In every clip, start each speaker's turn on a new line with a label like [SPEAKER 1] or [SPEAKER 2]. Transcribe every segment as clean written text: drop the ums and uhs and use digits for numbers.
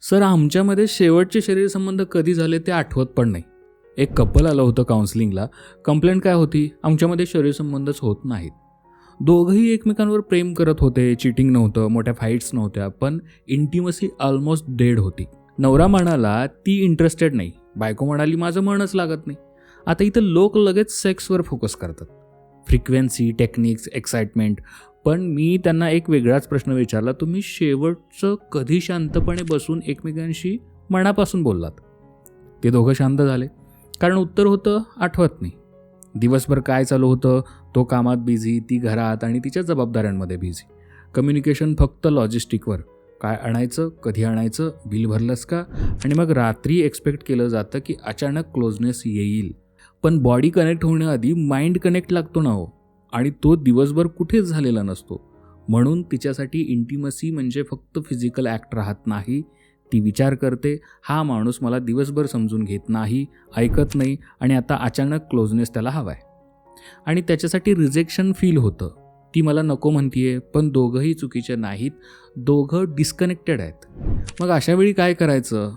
[SPEAKER 1] Sir, आमच्यामध्ये शेवटचे शरीरसंबंध कधी झाले ते आठवत पण नाही. एक कपल आलं होतं काउन्सिलिंगला. कंप्लेंट काय होती? आमच्यामध्ये शरीरसंबंधच होत नाहीत. दोघंही एकमेकांवर प्रेम करत होते, चिटिंग नव्हतं, मोठ्या फाईट्स नव्हत्या, पण इंटिमसी ऑलमोस्ट डेड होती. नवरा म्हणाला ती इंटरेस्टेड नाही, बायको म्हणाली माझं मनच लागत नाही. आता इथं लोक लगेच सेक्सवर फोकस करतात, फ्रिक्वेन्सी, टेक्निक्स, एक्साइटमेंट. पण मी त्यांना एक वेगळाच प्रश्न विचारला, तुम्ही शेवटचं कधी शांतपणे बसून एकमेकांशी मनापासून बोललात? ते दोघं शांत झाले, कारण उत्तर होतं आठवत नाही. दिवसभर काय चालू होतं? तो कामात बिझी, ती घरात आणि तिच्या जबाबदाऱ्यांमध्ये बिझी. कम्युनिकेशन फक्त लॉजिस्टिकवर, काय आणायचं, कधी आणायचं, बिल भरलंस का, आणि मग रात्री एक्सपेक्ट केलं जातं की अचानक क्लोजनेस येईल. पण बॉडी कनेक्ट होण्याआधी माइंड कनेक्ट लागतो ना हो, आणि तो दिवसभर कुठेच झालेला नसतो. म्हणून तिच्यासाठी इंटिमसी म्हणजे फक्त फिजिकल ॲक्ट राहत नाही. ती विचार करते, हा माणूस मला दिवसभर समजून घेत नाही, ऐकत नाही, आणि आता अचानक क्लोजनेस त्याला हवा आहे. आणि त्याच्यासाठी रिजेक्शन फील होतं. ती मला नको म्हणतीये, पण दोघंही चुकीचे नाहीत, दोघं डिस्कनेक्टेड आहेत. मग अशावेळी काय करायचं?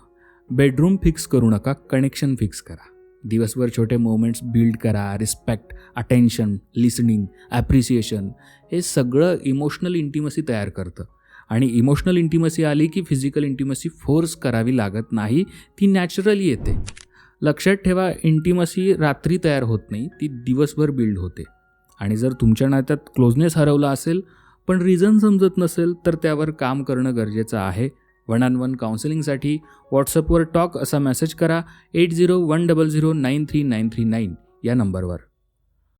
[SPEAKER 1] बेडरूम फिक्स करू नका, कनेक्शन फिक्स करा. दिवसभर छोटे मोमेंट्स बिल्ड करा. रिस्पेक्ट, अटेन्शन, लिसनिंग, ॲप्रिसिएशन, हे सगळं इमोशनल इंटिमसी तयार करतं. आणि इमोशनल इंटिमसी आली की फिजिकल इंटिमसी फोर्स करावी लागत नाही, ती नॅचरली येते. लक्षात ठेवा, इंटिमसी रात्री तयार होत नाही, ती दिवसभर बिल्ड होते. आणि जर तुमच्या नात्यात क्लोजनेस हरवला असेल पण रिझन समजत नसेल, तर त्यावर काम करणं गरजेचं आहे. 1-on-1 काउन्सिलिंगसाठी व्हॉट्सअपवर टॉक असा मेसेज करा 8010093939 या नंबरवर.